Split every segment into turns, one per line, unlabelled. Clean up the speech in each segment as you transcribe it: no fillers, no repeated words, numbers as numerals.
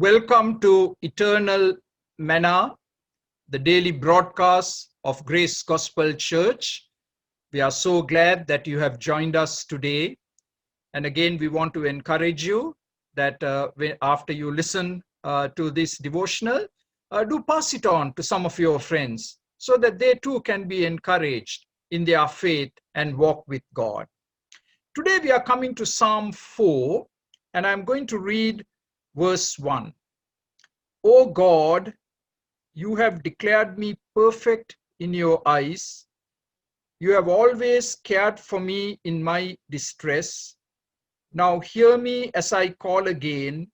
Welcome to Eternal Manna, the daily broadcast of Grace Gospel Church. We are so glad that you have joined us today. And again, we want to encourage you that after you listen to this devotional, do pass it on to some of your friends so that they too can be encouraged in their faith and walk with God. Today, we are coming to Psalm 4, and I'm going to read verse 1. O God, you have declared me perfect in your eyes. You have always cared for me in my distress. Now hear me as I call again.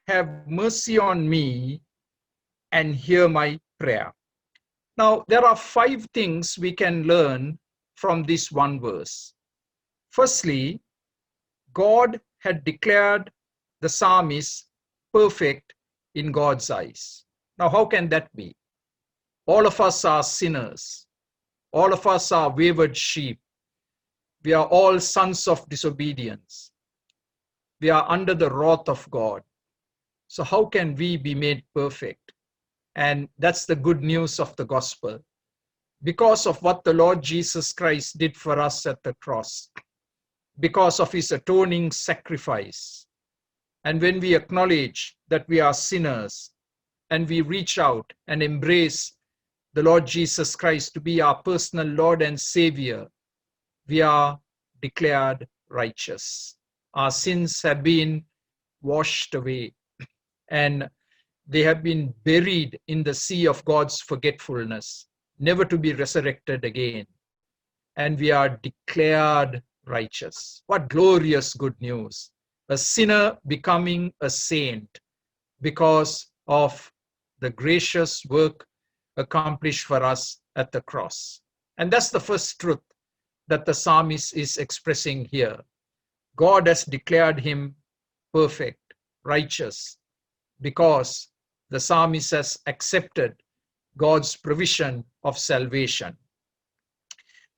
Have mercy on me and hear my prayer. Now, there are 5 things we can learn from this one verse. Firstly, God had declared the psalmist perfect in God's eyes. Now, how can that be? All of us are sinners. All of us are wayward sheep. We are all sons of disobedience. We are under the wrath of God. So how can we be made perfect? And that's the good news of the gospel. Because of what the Lord Jesus Christ did for us at the cross, because of his atoning sacrifice. And when we acknowledge that we are sinners and we reach out and embrace the Lord Jesus Christ to be our personal Lord and Savior, we are declared righteous. Our sins have been washed away and they have been buried in the sea of God's forgetfulness, never to be resurrected again. And we are declared righteous. What glorious good news. A sinner becoming a saint because of the gracious work accomplished for us at the cross. And that's the first truth that the psalmist is expressing here. God has declared him perfect, righteous, because the psalmist has accepted God's provision of salvation.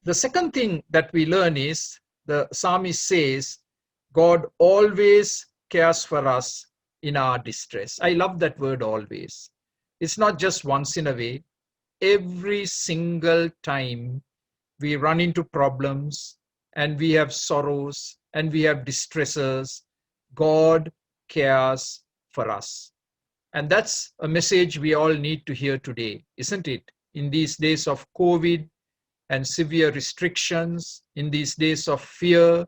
The second thing that we learn is the psalmist says, God always cares for us in our distress. I love that word always. It's not just once in a way. Every single time we run into problems and we have sorrows and we have distresses, God cares for us. And that's a message we all need to hear today, isn't it? In these days of COVID and severe restrictions, in these days of fear,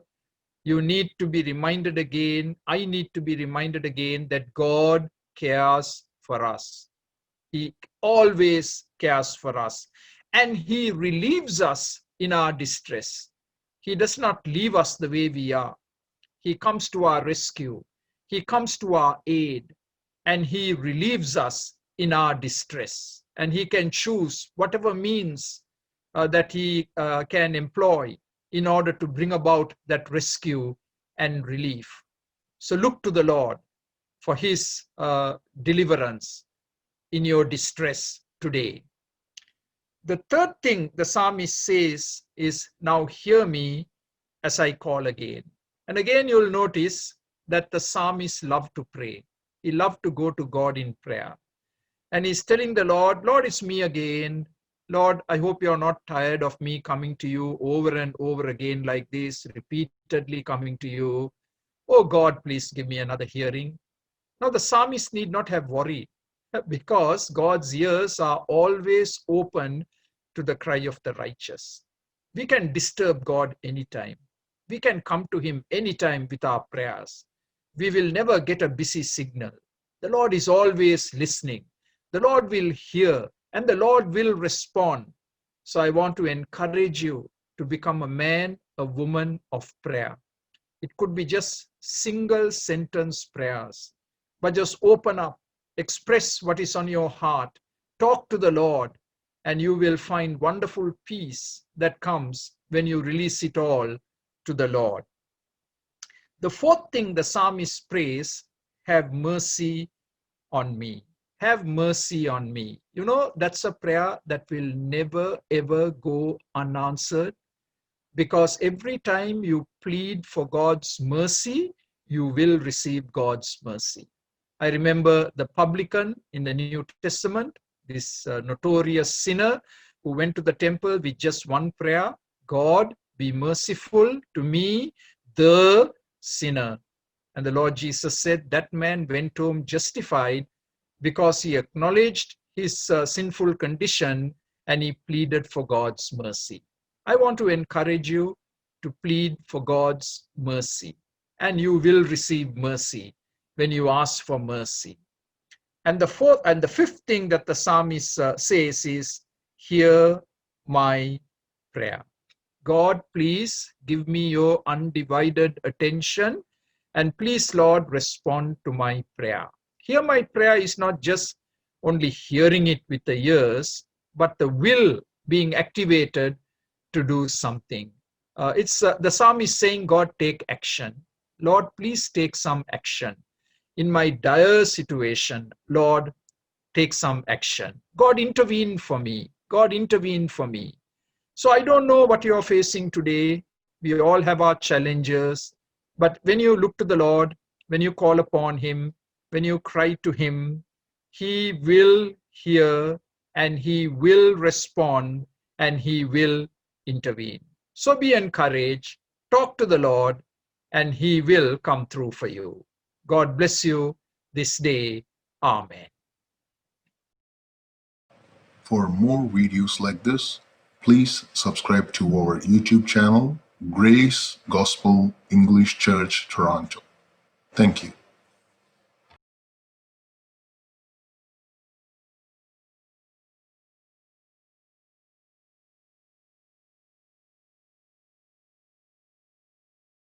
you need to be reminded again, I need to be reminded again that God cares for us. He always cares for us. And he relieves us in our distress. He does not leave us the way we are. He comes to our rescue. He comes to our aid. And he relieves us in our distress. And he can choose whatever means that he can employ in order to bring about that rescue and relief. So look to the Lord for his deliverance in your distress today. The third thing the psalmist says is, now hear me as I call again. And again, you'll notice that the psalmist loved to pray. He loved to go to God in prayer. And he's telling the Lord, Lord, it's me again. Lord, I hope you're not tired of me coming to you over and over again like this, repeatedly coming to you. Oh God, please give me another hearing. Now the psalmist need not have worry because God's ears are always open to the cry of the righteous. We can disturb God anytime. We can come to him anytime with our prayers. We will never get a busy signal. The Lord is always listening. The Lord will hear and the Lord will respond. So I want to encourage you to become a man, a woman of prayer. It could be just single sentence prayers, but just open up, express what is on your heart, talk to the Lord, and you will find wonderful peace that comes when you release it all to the Lord. The fourth thing the psalmist prays, have mercy on me. Have mercy on me. You know, that's a prayer that will never ever go unanswered, because every time you plead for God's mercy, you will receive God's mercy. I remember the publican in the New Testament, this notorious sinner who went to the temple with just one prayer: God, be merciful to me, the sinner. And the Lord Jesus said that man went home justified because he acknowledged his sinful condition and he pleaded for God's mercy. I want to encourage you to plead for God's mercy, and you will receive mercy when you ask for mercy. And the fifth thing that the psalmist says is, hear my prayer. God, please give me your undivided attention, and please, Lord, respond to my prayer. Hear my prayer is not just only hearing it with the ears, but the will being activated to do something. The psalm is saying, God, take action. Lord, please take some action. In my dire situation, Lord, take some action. God, intervene for me. God, intervene for me. So I don't know what you're facing today. We all have our challenges. But when you look to the Lord, when you call upon him, when you cry to him, he will hear and he will respond and he will intervene. So be encouraged, talk to the Lord, and he will come through for you. God bless you this day. Amen.
For more videos like this, please subscribe to our YouTube channel, Grace Gospel English Church Toronto. Thank you.